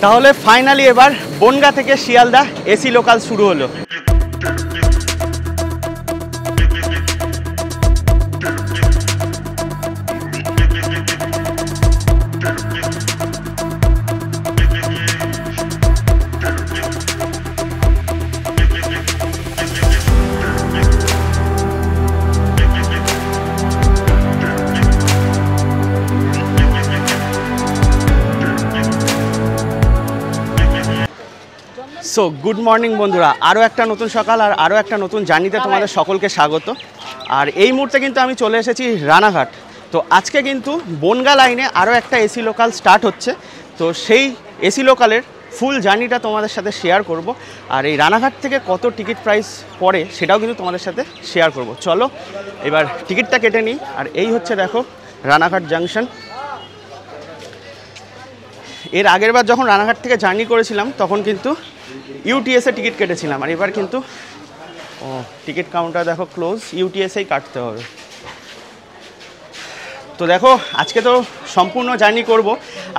তাহলে ফাইনালি এবার বনগাঁ থেকে শিয়ালদা এসি লোকাল শুরু হলো। সো গুড মর্নিং বন্ধুরা, আরও একটা নতুন সকাল আর আরও একটা নতুন জার্নিতে তোমাদের সকলকে স্বাগত। আর এই মুহূর্তে কিন্তু আমি চলে এসেছি রানাঘাট। তো আজকে কিন্তু বনগাঁ লাইনে আরও একটা এসি লোকাল স্টার্ট হচ্ছে। তো সেই এসি লোকালের ফুল জার্নিটা তোমাদের সাথে শেয়ার করব। আর এই রানাঘাট থেকে কত টিকিট প্রাইস পড়ে সেটাও কিন্তু তোমাদের সাথে শেয়ার করব। চলো এবার টিকিটটা কেটে নিই। আর এই হচ্ছে দেখো রানাঘাট জাংশন। এর আগের বার যখন রানাঘাট থেকে জার্নি করেছিলাম তখন কিন্তু ইউটিএসে টিকিট কেটেছিলাম। আর এবার কিন্তু টিকিট কাউন্টার দেখো ক্লোজ, ইউটিএসেই কাটতে হবে। তো দেখো আজকে তো সম্পূর্ণ জার্নি করব।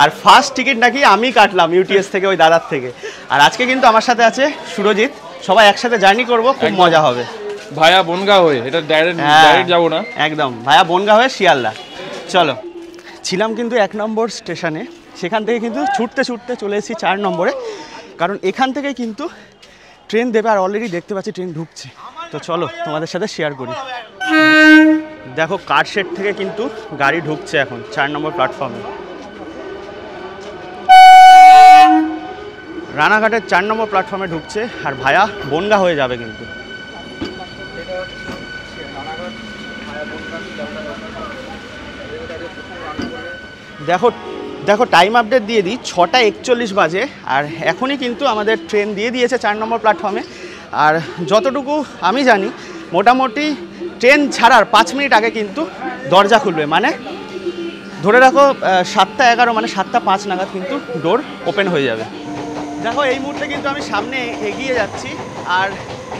আর ফার্স্ট টিকিট নাকি আমি কাটলাম ইউটিএস থেকে, ওই দাদার থেকে। আর আজকে কিন্তু আমার সাথে আছে সুরজিৎ। সবাই একসাথে জার্নি করব, খুব মজা হবে। ভায়া বনগাঁ হয়ে, এটা ডাইরেক্ট যাবো না, একদম ভায়া বনগাঁ হয়ে শিয়ালদা। চলো, ছিলাম কিন্তু 1 নম্বর স্টেশনে, সেখান থেকে কিন্তু ছুটতে ছুটতে চলে এসেছি 4 নম্বরে। কারণ এখান থেকে কিন্তু ট্রেন দেবে। আর অলরেডি দেখতে পাচ্ছি ট্রেন ঢুকছে। তো চলো তোমাদের সাথে শেয়ার করি। দেখো কারশেড থেকে কিন্তু গাড়ি ঢুকছে এখন 4 নম্বর প্ল্যাটফর্মে। রানাঘাটের 4 নম্বর প্ল্যাটফর্মে ঢুকছে। আর ভায়া বনগাঁ হয়ে যাবে কিন্তু। দেখো দেখো টাইম আপডেট দিয়ে দিই, 6টা 41 বাজে। আর এখনই কিন্তু আমাদের ট্রেন দিয়ে দিয়েছে 4 নম্বর প্ল্যাটফর্মে। আর যতটুকু আমি জানি মোটামুটি ট্রেন ছাড়ার 5 মিনিট আগে কিন্তু দরজা খুলবে। মানে ধরে রাখো 7টা 11 মানে 7টা 5 নাগাদ কিন্তু ডোর ওপেন হয়ে যাবে। দেখো এই মুহূর্তে কিন্তু আমি সামনে এগিয়ে যাচ্ছি। আর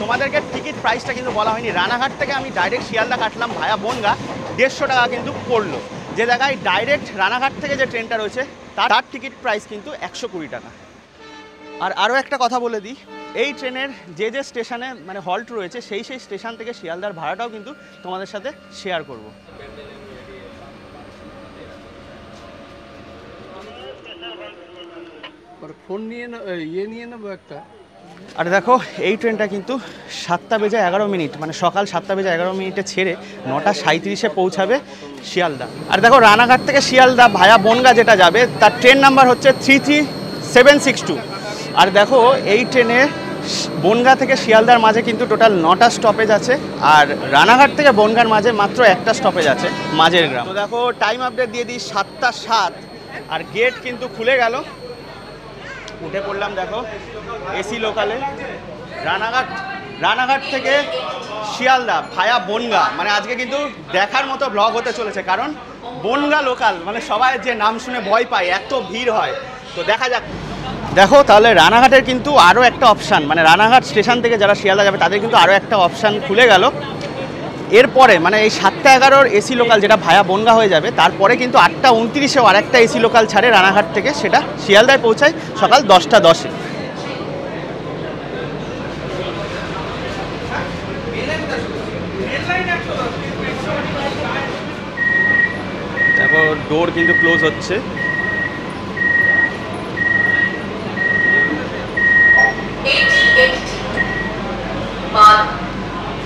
তোমাদেরকে টিকিট প্রাইসটা কিন্তু বলা হয়নি। রানাঘাট থেকে আমি ডাইরেক্ট শিয়ালদা কাটলাম ভায়া বনগাঁ, 150 টাকা কিন্তু পড়লো। যে জায়গায় ডাইরেক্ট রানাঘাট থেকে যে ট্রেনটা রয়েছে তার টিকিট প্রাইস কিন্তু 120 টাকা। আর আরও একটা কথা বলে দিই, এই ট্রেনের যে যে স্টেশনে মানে হল্ট রয়েছে সেই স্টেশন থেকে শিয়ালদার ভাড়াটাও কিন্তু তোমাদের সাথে শেয়ার করব। ফোন নিয়ে নেবো একটা। আর দেখো এই ট্রেনটা কিন্তু 7টা বেজে 11 মিনিট মানে সকাল 7টা বেজে 11 মিনিটে ছেড়ে 9টা 37-এ পৌঁছাবে শিয়ালদা। আর দেখো রানাঘাট থেকে শিয়ালদা ভায়া বনগাঁ যেটা যাবে তার ট্রেন নাম্বার হচ্ছে 33762। আর দেখো এই ট্রেনে বনগাঁ থেকে শিয়ালদার মাঝে কিন্তু টোটাল 9টা স্টপেজ আছে। আর রানাঘাট থেকে বনগাঁর মাঝে মাত্র একটা স্টপেজ আছে, মাঝের গ্রাম। তো দেখো টাইম আপডেট দিয়ে দিই 7টা 7। আর গেট কিন্তু খুলে গেল, উঠে পড়লাম দেখো এসি লোকালে। রানাঘাট থেকে শিয়ালদা ভায়া বনগাঁ, মানে আজকে কিন্তু দেখার মতো ব্লগ হতে চলেছে। কারণ বনগাঁ লোকাল মানে সবাই যে নাম শুনে ভয় পায়, এত ভিড় হয়। তো দেখা যাক। দেখো তাহলে রানাঘাটের কিন্তু আরও একটা অপশান, মানে রানাঘাট স্টেশন থেকে যারা শিয়ালদা যাবে তাদের কিন্তু আরও একটা অপশান খুলে গেল। এরপরে মানে এই 7টা 11-র এসি লোকাল যেটা ভায়া বনগাঁ হয়ে যাবে, তারপরে কিন্তু 8টা 29-এও আর একটা এসি লোকাল ছাড়ে রানাঘাট থেকে, সেটা শিয়ালদায় পৌঁছায় সকাল 10টা 10-এ। তারপর ডোর কিন্তু ক্লোজ হচ্ছে।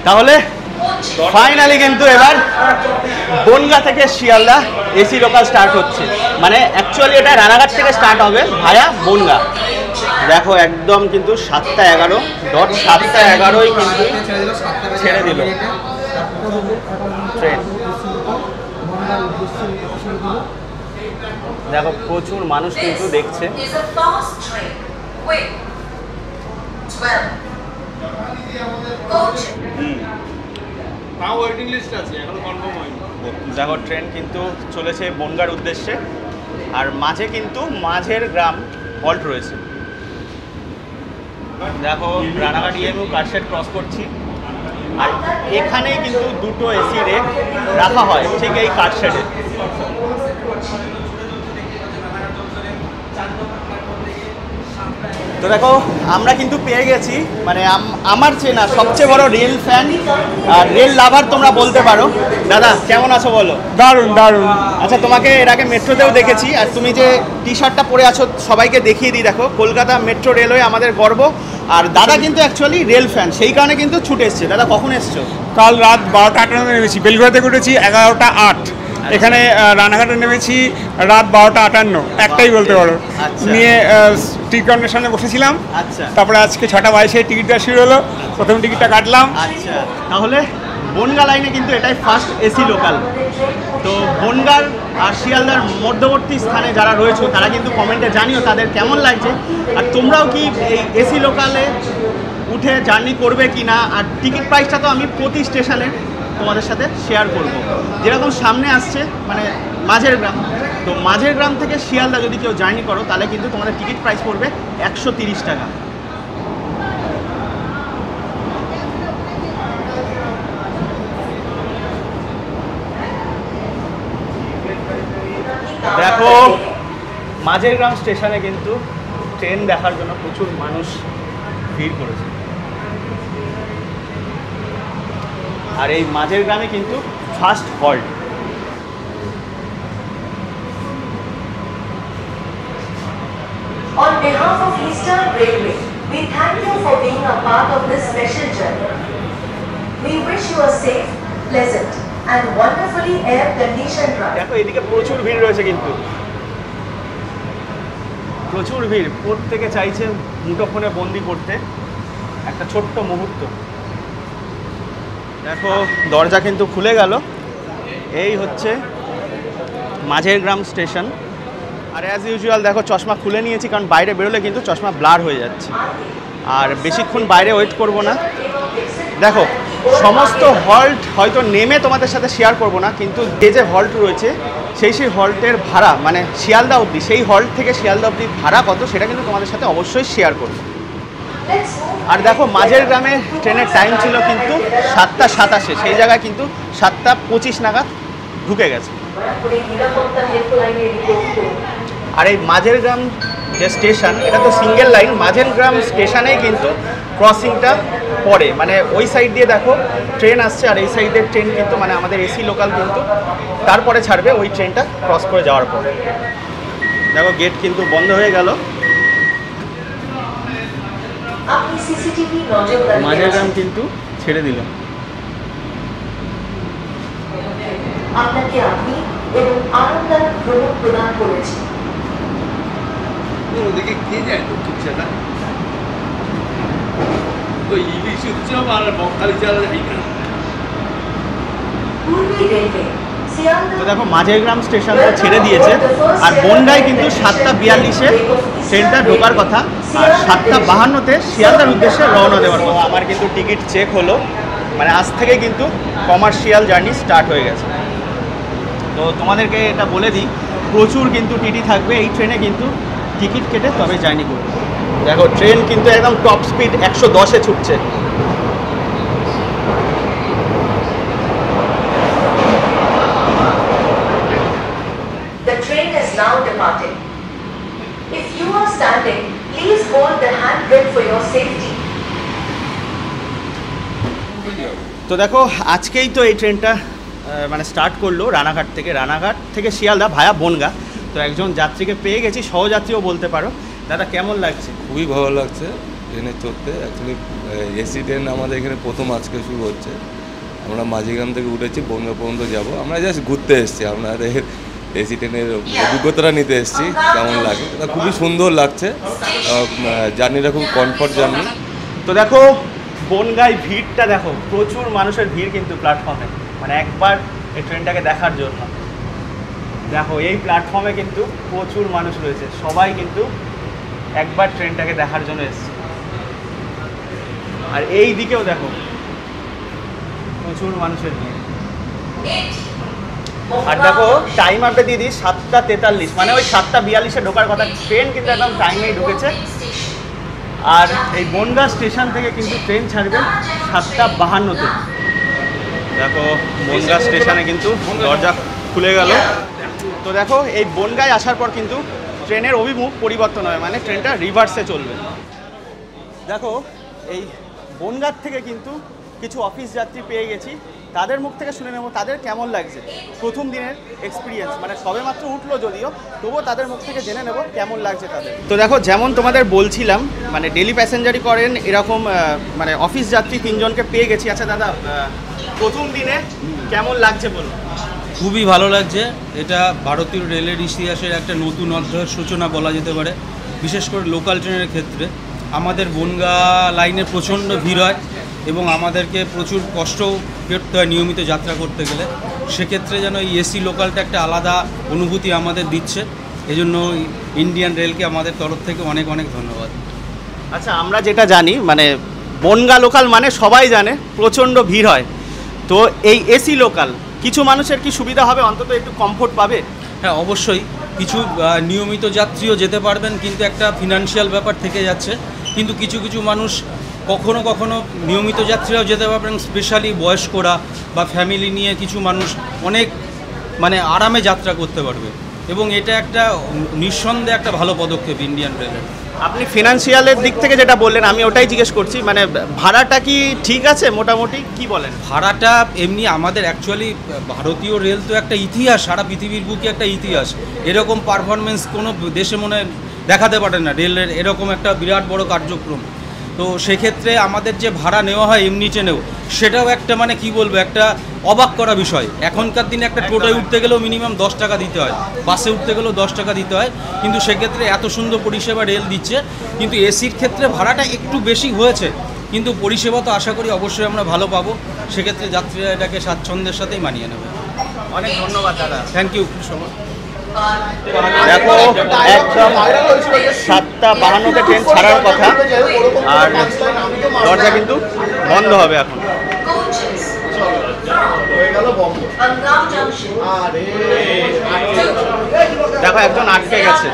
তাহলে ফাইনালি কিন্তু এবার বনগাঁ থেকে শিয়ালদা এসি লোকাল স্টার্ট হচ্ছে। মানে অ্যাকচুয়ালি এটা রানাঘাট থেকে স্টার্ট হবে ভায়া বনগাঁ। দেখো একদম কিন্তু 7টা 11 ডট 7টা 11-ই কিন্তু ছেড়ে দিল ট্রেন। দেখো প্রচুর মানুষ কিন্তু দেখছে। দেখো ট্রেন কিন্তু চলেছে বনগাঁর উদ্দেশ্যে। আর মাঝে কিন্তু মাঝের গ্রাম হল্ট রয়েছে। দেখো রানাঘাট ইএমইউ কারশেড ক্রস করছি। আর এখানেই কিন্তু দুটো এসি রেক রাখা হয় ঠিক এই কারশেডে। তো দেখো আমরা কিন্তু পেয়ে গেছি মানে আমার চেনা সবচেয়ে বড় রেল ফ্যান আর রেল লাভার তোমরা বলতে পারো। দাদা কেমন আছো বলো? দারুণ দারুণ। আচ্ছা, তোমাকে এর আগে মেট্রোতেও দেখেছি, আর তুমি যে টি শার্টটা পরে আছো সবাইকে দেখিয়ে দিই। দেখো, কলকাতা মেট্রো রেলওয়ে আমাদের গর্ব। আর দাদা কিন্তু অ্যাকচুয়ালি রেল ফ্যান, সেই কারণে কিন্তু ছুটে এসছে। দাদা কখন এসছো? কাল রাত 12টা 58 নেমেছি, বেলঘড়া থেকে উঠেছি 11টা 8। এখানে রানাঘাটে নেমেছি রাত 12টা 58, একটাই বলতে পারো। আচ্ছা। নিয়ে টিকিট কাউন্টারের সামনে বসেছিলাম। আচ্ছা তারপরে আজকে 6টা 22-এ টিকিট দেওয়া শুরু হলো, প্রথম টিকিটটা কাটলাম। আচ্ছা, তাহলে বনগা লাইনে কিন্তু এটাই ফার্স্ট এসি লোকাল। তো বনগার আর শিয়ালদার মধ্যবর্তী স্থানে যারা রয়েছে তারা কিন্তু কমেন্টে জানিও তাদের কেমন লাগছে, আর তোমরাও কি এই এসি লোকালে উঠে জার্নি করবে কি না। আর টিকিট প্রাইসটা তো আমি প্রতি স্টেশনে তোমাদের সাথে শেয়ার করব। যেরকম সামনে আসছে মানে মাঝের গ্রাম, তো মাঝের গ্রাম থেকে শিয়ালদা যদি কেউ জার্নি করো তাহলে কিন্তু তোমাদের টিকিট প্রাইস পড়বে 130 টাকা। দেখো মাঝের গ্রাম স্টেশনে কিন্তু ট্রেন দেখার জন্য প্রচুর মানুষ ভিড় করেছে। আর এই মাঝের গ্রামে কিন্তু first halt. On behalf of Eastern Railway, we thank you for being a part of this special journey. We wish you a safe, pleasant and wonderfully air-conditioned ride. দেখো এদিকে প্রচুর ভিড় রয়েছে, কিন্তু প্রচুর ভিড়। প্রত্যেকে চাইছে মুঠোফোনে বন্দি করতে একটা ছোট্ট মুহূর্ত। দেখো দরজা কিন্তু খুলে গেল। এই হচ্ছে মাঝের গ্রাম স্টেশন। আর অ্যাজ ইউজুয়াল দেখো চশমা খুলে নিয়েছি, কারণ বাইরে বেরোলে কিন্তু চশমা ব্লার হয়ে যাচ্ছে। আর বেশিক্ষণ বাইরে ওয়েট করব না। দেখো সমস্ত হল্ট হয়তো নেমে তোমাদের সাথে শেয়ার করব না, কিন্তু যে যে হল্ট রয়েছে সেই হল্টের ভাড়া মানে শিয়ালদা অবধি, সেই হল্ট থেকে শিয়ালদা অবধি ভাড়া কত সেটা কিন্তু তোমাদের সাথে অবশ্যই শেয়ার করব। আর দেখো মাঝের গ্রামে ট্রেনের টাইম ছিল কিন্তু 7টা 27, সেই জায়গায় কিন্তু 7টা 25 নাগাদ ঢুকে গেছে। আর এই মাঝের গ্রাম যে স্টেশন, এটা তো সিঙ্গেল লাইন। মাঝের গ্রাম স্টেশনেই কিন্তু ক্রসিংটা পড়ে, মানে ওই সাইড দিয়ে দেখো ট্রেন আসছে, আর এই সাইডের ট্রেন কিন্তু মানে আমাদের এসি লোকাল কিন্তু তারপরে ছাড়বে ওই ট্রেনটা ক্রস করে যাওয়ার পর। দেখো গেট কিন্তু বন্ধ হয়ে গেল। মাঝের গ্রাম কিন্তু ছেড়ে দিল। আপনাকে আপনি এবং আনন্দদায়ক ভ্রমণ প্রদান করেছি। ওদিকে কে যায় ঠিকছে না, তো ইলিশ উৎসব আর বকখালি চালা যাই না। পূর্বী রেলওয়ে তো দেখো মাঝের গ্রাম স্টেশনটা ছেড়ে দিয়েছে, আর বনগায় কিন্তু 7টা 42-এ ট্রেনটা ঢোকার কথা, আর 7টা 52-তে শিয়ালদার উদ্দেশ্যে রওনা দেওয়ার কথা। আমার কিন্তু টিকিট চেক হলো, মানে আজ থেকে কিন্তু কমার্শিয়াল জার্নি স্টার্ট হয়ে গেছে। তো তোমাদেরকে এটা বলে দিই, প্রচুর কিন্তু টিটি থাকবে এই ট্রেনে, কিন্তু টিকিট কেটে তবে জার্নি করবে। দেখো ট্রেন কিন্তু একদম টপ স্পিড 110-এ ছুটছে। The train is now departing. If you are standing, please hold the handrail for your safety. তো দেখো আজকেই তো এই ট্রেনটা মানে স্টার্ট করলো রানাঘাট থেকে শিয়ালদা ভায়া বনগা। তো একজন যাত্রীকে পেয়ে গেছি, সহযাত্রীও বলতে পারো। দাদা কেমন লাগছে? খুবই ভালো লাগছে ট্রেনে চড়তে। অ্যাকচুয়ালি এসি ট্রেন আমাদের এখানে প্রথম আজকে শুরু হচ্ছে। আমরা মাঝিগ্রাম থেকে উঠেছি, বনগা পর্যন্ত যাব। আমরা জাস্ট ঘুরতে এসেছি, আপনাদের এসি ট্রেনের অভিজ্ঞতাটা নিতে এসেছি কেমন লাগে। খুবই সুন্দর লাগছে, জার্নিটা খুব কমফর্ট জার্নি। তো দেখো বনগাঁয় ভিড়টা দেখো, প্রচুর মানুষের ভিড় কিন্তু প্ল্যাটফর্মে, মানে একবার এই ট্রেনটাকে দেখার জন্য। দেখো এই প্ল্যাটফর্মে কিন্তু প্রচুর মানুষ রয়েছে, সবাই কিন্তু একবার ট্রেনটাকে দেখার জন্য এসছে। আর এই দিকেও দেখো প্রচুর মানুষের ভিড়। আর দেখো টাইম আপডেট দিয়ে দিই 7টা 43, মানে ওই 7টা 42-এ ঢোকার কথা। ট্রেন কিন্তু একদম টাইমেই ঢুকেছে। আর এই বনগা স্টেশন থেকে কিন্তু ট্রেন ছাড়বে 7টা 52-তে। দেখো বনগা স্টেশনে কিন্তু দরজা খুলে গেল। তো দেখো এই বনগায় আসার পর কিন্তু ট্রেনের অভিমুখ পরিবর্তন হয়, মানে ট্রেনটা রিভার্সে চলবে। দেখো এই বনগাঁ থেকে কিন্তু কিছু অফিস যাত্রী পেয়ে গেছি, তাদের মুখ থেকে শুনে নেব তাদের কেমন লাগছে প্রথম দিনের এক্সপিরিয়েন্স, মানে সবে মাত্র উঠলো যদিও, তবুও তাদের মুখ থেকে জেনে নেব কেমন লাগছে তাদের। তো দেখো যেমন তোমাদের বলছিলাম, মানে ডেলি প্যাসেঞ্জারই করেন এরকম মানে অফিস যাত্রী 3 জনকে পেয়ে গেছি। আচ্ছা দাদা, প্রথম দিনে কেমন লাগছে বলুন? খুবই ভালো লাগছে। এটা ভারতীয় রেলের ইতিহাসের একটা নতুন অধ্যায়ের সূচনা বলা যেতে পারে, বিশেষ করে লোকাল ট্রেনের ক্ষেত্রে। আমাদের বনগাঁ লাইনে প্রচণ্ড ভিড় হয় এবং আমাদেরকে প্রচুর কষ্ট করতে হয় নিয়মিত যাত্রা করতে গেলে। সেক্ষেত্রে যেন এই এসি লোকালটা একটা আলাদা অনুভূতি আমাদের দিচ্ছে, এজন্য ইন্ডিয়ান রেলকে আমাদের তরফ থেকে অনেক অনেক ধন্যবাদ। আচ্ছা, আমরা যেটা জানি মানে বনগাঁ লোকাল মানে সবাই জানে প্রচণ্ড ভিড় হয়, তো এই এসি লোকাল কিছু মানুষের কি সুবিধা হবে, অন্তত একটু কমফোর্ট পাবে? হ্যাঁ, অবশ্যই কিছু নিয়মিত যাত্রীও যেতে পারবেন, কিন্তু একটা ফিনান্সিয়াল ব্যাপার থেকে যাচ্ছে। কিন্তু কিছু কিছু মানুষ কখনো কখনো নিয়মিত যাত্রীরাও যেতে পারবেন, স্পেশালি বয়স্করা বা ফ্যামিলি নিয়ে কিছু মানুষ অনেক মানে আরামে যাত্রা করতে পারবে, এবং এটা একটা নিঃসন্দেহে একটা ভালো পদক্ষেপ ইন্ডিয়ান রেলের। আপনি ফিনান্সিয়ালের দিক থেকে যেটা বললেন আমি ওটাই জিজ্ঞেস করছি, মানে ভাড়াটা কি ঠিক আছে মোটামুটি, কি বলেন? ভাড়াটা এমনি আমাদের অ্যাকচুয়ালি ভারতীয় রেল তো একটা ইতিহাস, সারা পৃথিবীর বুকে একটা ইতিহাস। এরকম পারফরমেন্স কোনো দেশে মনে হয় দেখাতে পারে না রেলের, এরকম একটা বিরাট বড় কার্যক্রম। তো সেক্ষেত্রে আমাদের যে ভাড়া নেওয়া হয় এমনি ট্রেনেও, সেটাও একটা মানে কি বলবো, একটা অবাক করা বিষয়। এখনকার দিনে একটা টোটোয় উঠতে গেলেও মিনিমাম 10 টাকা দিতে হয়, বাসে উঠতে গেলেও 10 টাকা দিতে হয়, কিন্তু সেক্ষেত্রে এত সুন্দর পরিষেবা রেল দিচ্ছে। কিন্তু এসির ক্ষেত্রে ভাড়াটা একটু বেশি হয়েছে, কিন্তু পরিষেবা তো আশা করি অবশ্যই আমরা ভালো পাবো। সেক্ষেত্রে যাত্রীরা এটাকে স্বাচ্ছন্দ্যের সাথেই মানিয়ে নেবে। অনেক ধন্যবাদ দাদা। Thank you so much. দেখো একদম 7:52 ট্রেন ছাড়ার কথা, আর দরজা কিন্তু বন্ধ হবে এখন। Coaches from Angam Junction দেখো একজন আটকে গেছে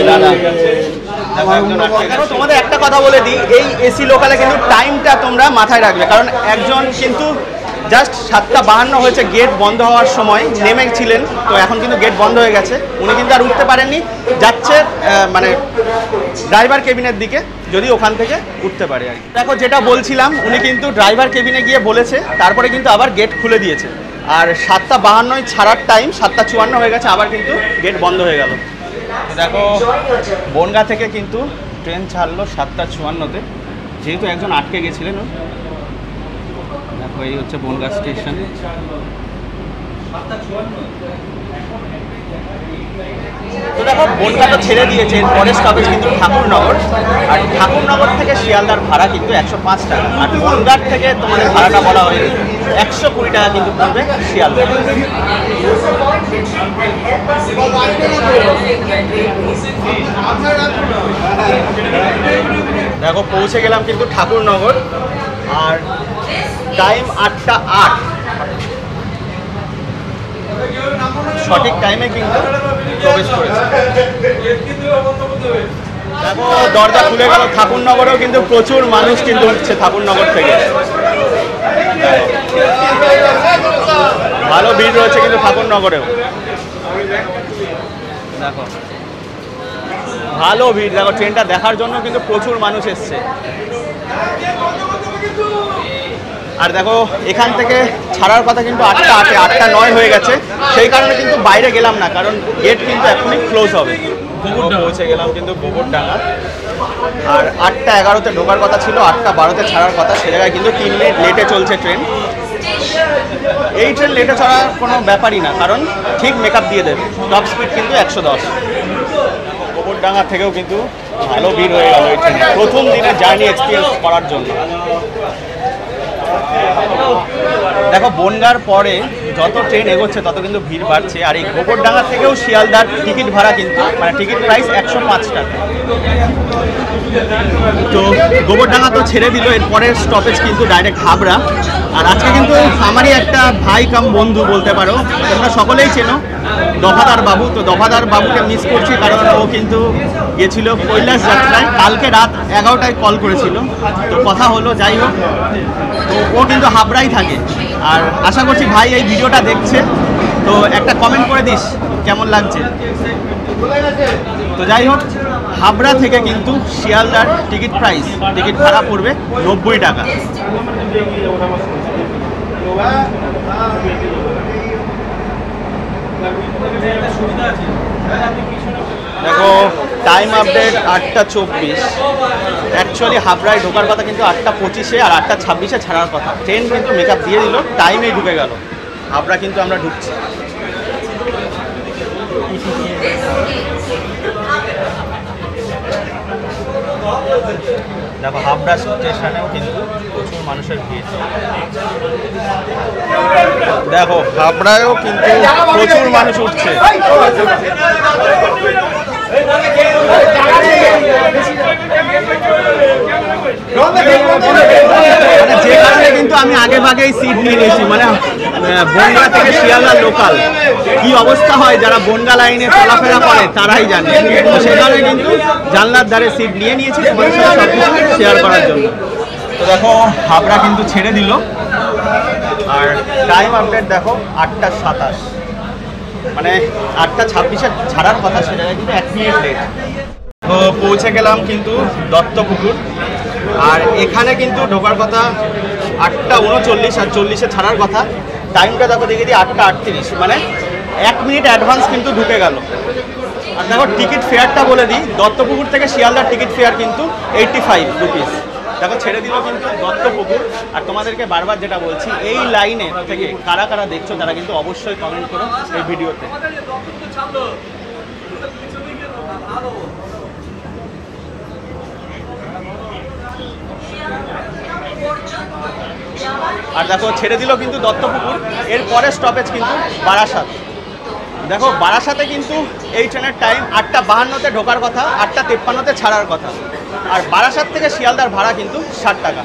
দাদা, দেখো একজন আটকে গেছে। তোমাদের একটা কথা বলে দিই, এই এসি লোকালে কিন্তু টাইমটা তোমরা মাথায় রাখবে, কারণ একজন কিন্তু জাস্ট 7:52 হয়েছে, গেট বন্ধ হওয়ার সময় নেমেছিলেন, তো এখন কিন্তু গেট বন্ধ হয়ে গেছে, উনি কিন্তু আর উঠতে পারেননি, যাচ্ছে মানে ড্রাইভার কেবিনের দিকে, যদি ওখান থেকে উঠতে পারে আর কি। দেখো যেটা বলছিলাম, উনি কিন্তু ড্রাইভার কেবিনে গিয়ে বলেছে, তারপরে কিন্তু আবার গেট খুলে দিয়েছে, আর 7:52 ছাড়ার টাইম 7:54 হয়ে গেছে, আবার কিন্তু গেট বন্ধ হয়ে গেল। দেখো বনগাঁ থেকে কিন্তু ট্রেন ছাড়লো 7:54-তে, যেহেতু একজন আটকে গেছিলেন। দেখো এই হচ্ছে বনগাঁ স্টেশন। তো দেখো বনগাঁ তো ছেড়ে দিয়েছে, পরের স্টপেজ কিন্তু ঠাকুরনগর, আর ঠাকুরনগর থেকে শিয়ালদার ভাড়া কিন্তু 105 টাকা, আর বনগাঁ থেকে তোমাদের ভাড়াটা বলা হয়নি 120 টাকা কিন্তু পড়বে Sealdah. use avoid littering and help us maintain the flow of Indian Railways. দেখো পৌঁছে গেলাম কিন্তু ঠাকুরনগর, আর টাইম 8:08, সঠিক টাইমে কিন্তু প্রবেশ করেছে। দেখো দরজা খুলে গেল, ঠাকুরনগরেও কিন্তু প্রচুর মানুষ কিন্তু উঠছে ঠাকুরনগর থেকে, ভালো ভিড় রয়েছে কিন্তু ঠাকুরনগরেও। দেখো ভালো ভিড়, দেখো ট্রেনটা দেখার জন্য কিন্তু প্রচুর মানুষ এসছে। আর দেখো এখান থেকে ছাড়ার কথা কিন্তু 8:08, 8:09 হয়ে গেছে, সেই কারণে কিন্তু বাইরে গেলাম না, কারণ গেট কিন্তু এখনই ক্লোজ হবে। পৌঁছে গেলাম কিন্তু গোবরডাঙ্গা, আর 8:11-তে ঢোকার কথা ছিল, 8:12-তে ছাড়ার কথা, সে জায়গায় কিন্তু 3 মিনিট লেটে চলছে ট্রেন। এই ট্রেন লেটে চড়ার কোনো ব্যাপারই না, কারণ ঠিক মেকআপ দিয়ে দেবে, টপ স্পিড কিন্তু 110। গোবরডাঙ্গা থেকেও কিন্তু ভালো ভিড় হয়ে গেল এই ট্রেনে, প্রথম দিনের জার্নি এক্সপিরিয়েন্স করার জন্য। দেখো বনগাঁর পরে যত ট্রেন এগোচ্ছে তত কিন্তু ভিড় বাড়ছে, আর এই গোবরডাঙ্গা থেকেও শিয়ালদার টিকিট ভাড়া কিন্তু মানে টিকিট প্রাইস 105 টাকা। তো গোবরডাঙ্গা তো ছেড়ে দিল, এরপরের স্টপেজ কিন্তু ডাইরেক্ট হাবড়া। আর আজকে কিন্তু আমারই একটা ভাই কাম বন্ধু বলতে পারো, তোমরা সকলেই চেনো, দফাদার বাবু। তো দফাদার বাবুকে মিস করছি, কারণ ও কিন্তু গেছিল কৈলাস যাত্রায়, কালকে রাত 11টায় কল করেছিল, তো কথা হলো, যাই হোক। তো ও কিন্তু হাবড়াই থাকে, আর আশা করছি ভাই এই ভিডিওটা দেখছে, তো একটা কমেন্ট করে দিস কেমন লাগছে। তো যাই হোক, হাবড়া থেকে কিন্তু শিয়ালদার টিকিট প্রাইস, টিকিট ভাড়া পড়বে 90 টাকা। দেখো টাইম আপডেট 8:24। অ্যাকচুয়ালি হাবড়ায় ঢোকার কথা কিন্তু 8:25-এ আর 8:26-এ ছাড়ার কথা। ট্রেন কিন্তু মেকআপ দিয়ে দিল, টাইমেই ঢুকে গেল। হাবড়া কিন্তু আমরা ঢুকছি। দেখো হাবড়া স্টেশনেও কিন্তু প্রচুর মানুষের ভিড়। দেখো হাবড়ায়ও কিন্তু প্রচুর মানুষ উঠছে। যে কারণে কিন্তু আমি আগে ভাগেই সিট নিয়ে নিয়েছি, মানে বনগা থেকে শিয়ালদা লোকাল কি অবস্থা হয় যারা বনগা লাইনে চলাফেরা করে তারাই জানে। তো সেখানে কিন্তু জানলার ধারে সিট নিয়ে নিয়েছি তোমাদের সাথে সব কিছু শেয়ার করার জন্য। তো দেখো হাবড়া কিন্তু ছেড়ে দিল, আর টাইম আপডেট দেখো 8:27, মানে 8:26-এ ছাড়ার কথা, সেটা কিন্তু 1 মিনিট লেট। তো পৌঁছে গেলাম কিন্তু দত্তপুকুর, আর এখানে কিন্তু ঢোকার কথা 8:39 আর 40-এ ছাড়ার কথা। টাইমটা দেখো দেখে দিই 8:38, মানে 1 মিনিট অ্যাডভান্স কিন্তু ঢুকে গেল। আর দেখো টিকিট ফেয়ারটা বলে দিই, দত্তপুকুর থেকে শিয়ালদার টিকিট ফেয়ার কিন্তু 85 রুপিস। দেখো ছেড়ে দিল কিন্তু দত্তপুকুর। আর তোমাদেরকে বারবার যেটা বলছি, এই লাইনে থেকে কারা কারা দেখছো তারা কিন্তু অবশ্যই কমেন্ট করো এই ভিডিওতে। আর দেখো ছেড়ে দিল কিন্তু দত্তপুকুর। এর পরে স্টপেজ কিন্তু বারাসাত। দেখো বারাসাতে কিন্তু এই ট্রেনের টাইম 8:52-তে ঢোকার কথা, 8:53-তে ছাড়ার কথা। আর বারাসাত থেকে শিয়ালদার ভাড়া কিন্তু 60 টাকা।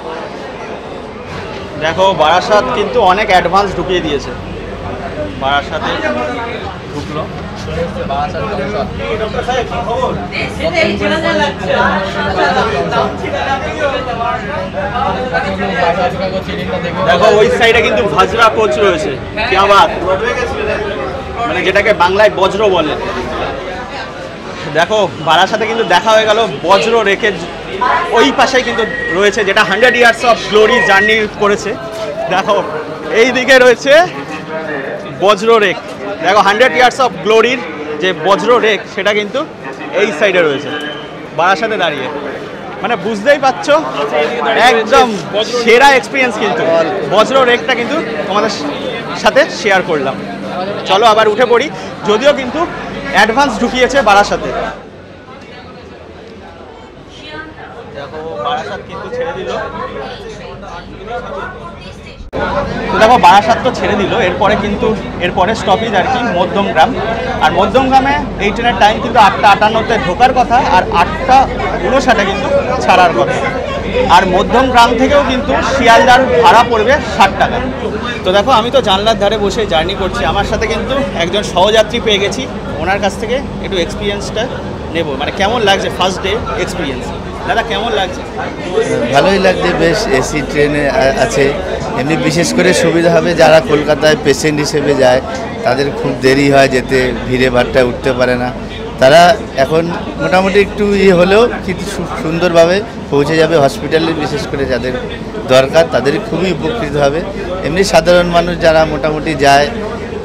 দেখো বারাসাত কিন্তু অনেক অ্যাডভান্স ঢুকিয়ে দিয়েছে। বারাসাতে ঢুকলো। দেখো ওই সাইডে কিন্তু ভাজরা কোচ রয়েছে, কি আবার মানে যেটাকে বাংলায় বজ্র বলে। দেখো বারাসাতে কিন্তু দেখা হয়ে গেল বজ্র রেখে, ওই পাশেই কিন্তু রয়েছে যেটা 100 ইয়ার্স অফ গ্লোরি জার্নি করেছে। দেখো এই দিকে রয়েছে বজ্র রেক। দেখো 100 ইয়ার্স অফ গ্লোরির যে বজ্র রেক সেটা কিন্তু এই সাইডে রয়েছে বারাসাতে দাঁড়িয়ে। মানে বুঝতেই পারছো একদম সেরা এক্সপিরিয়েন্স কিন্তু। বজ্র রেকটা কিন্তু তোমাদের সাথে শেয়ার করলাম। চলো আবার উঠে পড়ি, যদিও কিন্তু অ্যাডভান্স ঢুকিয়েছে বারাসাতে। দেখো বারাসাত কিন্তু ছেড়ে দিল। তো দেখো বারাসাত তো ছেড়ে দিল, এরপরে কিন্তু এরপরে স্টপেজ আর কি মধ্যমগ্রাম। আর মধ্যমগ্রামে এই ট্রেনের টাইম কিন্তু 8:58-তে ঢোকার কথা আর 8:59-এ কিন্তু ছাড়ার কথা। আর মধ্যমগ্রাম থেকেও কিন্তু শিয়ালদার ভাড়া পড়বে 60 টাকা। তো দেখো আমি তো জানলার ধারে বসে জার্নি করছি, আমার সাথে কিন্তু একজন সহযাত্রী পেয়ে গেছি। ওনার কাছ থেকে একটু এক্সপিরিয়েন্সটা নেব, মানে কেমন লাগছে ফার্স্ট ডে এক্সপিরিয়েন্স। দাদা কেমন লাগছে? ভালোই লাগছে, বেশ এসি ট্রেনে আছে। এমনি বিশেষ করে সুবিধা হবে যারা কলকাতায় পেশেন্ট হিসেবে যায়, তাদের খুব দেরি হয় যেতে, ভিড়ে ভাড়টায় উঠতে পারে না। তারা এখন মোটামুটি একটু হলেও কিন্তু সুন্দরভাবে পৌঁছে যাবে হসপিটালে। বিশেষ করে যাদের দরকার তাদের খুবই উপকৃত হবে। এমনি সাধারণ মানুষ যারা মোটামুটি যায়,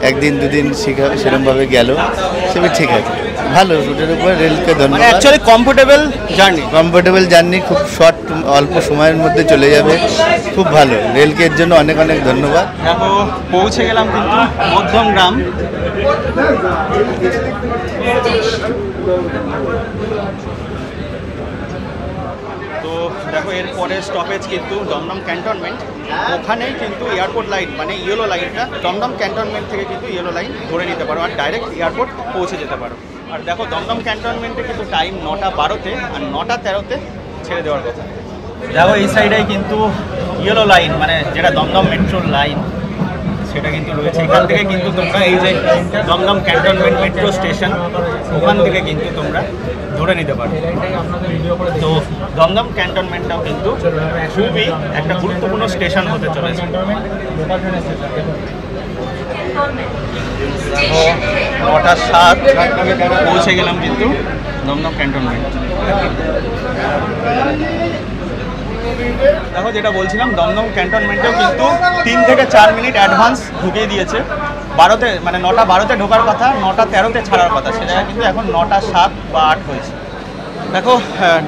একদিন দুদিন সেরকমভাবে গেল, সেটা ঠিক আছে। ভালো রুটের উপর রেলকে ধন্যবাদ। অ্যাকচুয়ালি কমফোর্টেবল জার্নি, খুব শর্ট অল্প সময়ের মধ্যে চলে যাবে, খুব ভালো। রেলকে এর জন্য অনেক অনেক ধন্যবাদ। দেখো পৌঁছে গেলাম কিন্তু মধ্যমগ্রাম। তো দেখো এরপরে স্টপেজ কিন্তু দমদম ক্যান্টনমেন্ট। ওখানেই কিন্তু এয়ারপোর্ট লাইন, মানে ইয়েলো লাইনটা দমদম ক্যান্টনমেন্ট থেকে কিন্তু ইয়েলো লাইন ধরে নিতে পারো আর ডাইরেক্ট এয়ারপোর্ট পৌঁছে যেতে পারো। আর দেখো দমদম ক্যান্টনমেন্টে কিন্তু টাইম 9:12-তে আর 9:13-তে ছেড়ে দেওয়ার কথা। দেখো এই সাইডেই কিন্তু ইয়েলো লাইন, মানে যেটা দমদম মেট্রোর লাইন সেটা কিন্তু রয়েছে। এখান থেকে কিন্তু তোমরা এই যে দমদম ক্যান্টনমেন্ট মেট্রো স্টেশন, ওখান থেকে কিন্তু তোমরা ধরে নিতে পারো। তো দমদম ক্যান্টনমেন্টটাও কিন্তু খুবই একটা গুরুত্বপূর্ণ স্টেশন হতে চলেছে। 9:07 পৌঁছে গেলাম কিন্তু দমদম ক্যান্টনমেন্ট। দেখো যেটা বলছিলাম, দমদম ক্যান্টনমেন্টেও কিন্তু 3 থেকে 4 মিনিট অ্যাডভান্স ঢুকিয়ে দিয়েছে। 12তে মানে 9:12 ঢোকার কথা, 9:13 ছাড়ার কথা, সে জায়গায় কিন্তু এখন 9:07 বা 8 হয়েছে। দেখো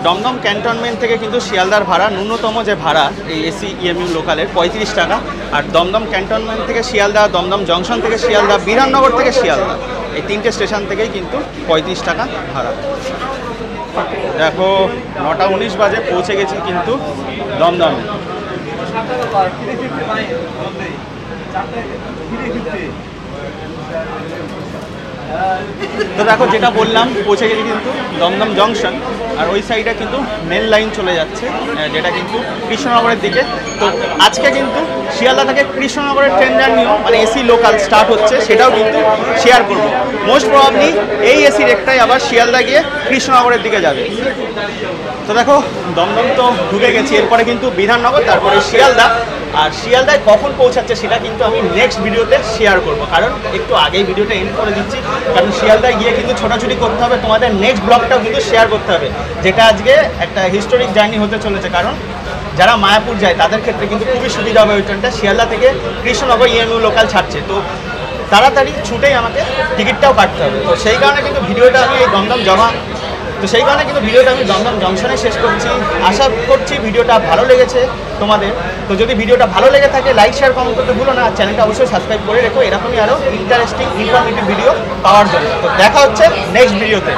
দমদম ক্যান্টনমেন্ট থেকে কিন্তু শিয়ালদার ভাড়া, ন্যূনতম যে ভাড়া এই এসি ইএমইউ লোকালের 35 টাকা। আর দমদম ক্যান্টনমেন্ট থেকে শিয়ালদা, দমদম জংশন থেকে শিয়ালদা, বিধাননগর থেকে শিয়ালদা, এই 3টে স্টেশন থেকেই কিন্তু 35 টাকা ভাড়া। দেখো 9:19 বাজে পৌঁছে গেছি কিন্তু দমদমে। তো দেখো যেটা বললাম, পৌঁছে গেছি কিন্তু দমদম জংশন। আর ওই সাইডে কিন্তু মেন লাইন চলে যাচ্ছে, যেটা কিন্তু কৃষ্ণনগরের দিকে। তো আজকে কিন্তু শিয়ালদা থেকে কৃষ্ণনগরের ট্রেন জার্নিও মানে এসি লোকাল স্টার্ট হচ্ছে, সেটাও কিন্তু শেয়ার করব। মোস্ট প্রবাবলি এই এসি রেকটাই আবার শিয়ালদা গিয়ে কৃষ্ণনগরের দিকে যাবে। তো দেখো দমদম তো ঢুকে গেছি, এরপরে কিন্তু বিধাননগর, তারপরে শিয়ালদা। আর শিয়ালদায় কখন পৌঁছাচ্ছে সেটা কিন্তু আমি নেক্সট ভিডিওতে শেয়ার করব, কারণ একটু আগেই ভিডিওটা এন্ড করে দিচ্ছি, কারণ শিয়ালদায় গিয়ে কিন্তু ছোটাছুটি করতে হবে, তোমাদের নেক্সট ব্লগটাও কিন্তু শেয়ার করতে হবে, যেটা আজকে একটা হিস্টোরিক জার্নি হতে চলেছে। কারণ যারা মায়াপুর যায় তাদের ক্ষেত্রে কিন্তু খুবই সুবিধা হবে ওই ট্রেনটা। শিয়ালদা থেকে কৃষ্ণনগর ইএমইউ লোকাল ছাড়ছে, তো তাড়াতাড়ি ছুটেই আমাকে টিকিটটাও কাটতে হবে। তো সেই কারণে কিন্তু ভিডিওটা আমি এই দমদম জংশনে শেষ করছি। আশা করছি ভিডিওটা ভালো লেগেছে তোমাদের। তো যদি ভিডিওটা ভালো লেগে থাকে লাইক শেয়ার কমেন্ট করতে ভুলো না, চ্যানেলটা অবশ্যই সাবস্ক্রাইব করে রেখো এরকমই আরও ইন্টারেস্টিং ইনফরমেটিভ ভিডিও পাওয়ার জন্য। তো দেখা হচ্ছে নেক্সট ভিডিওতে।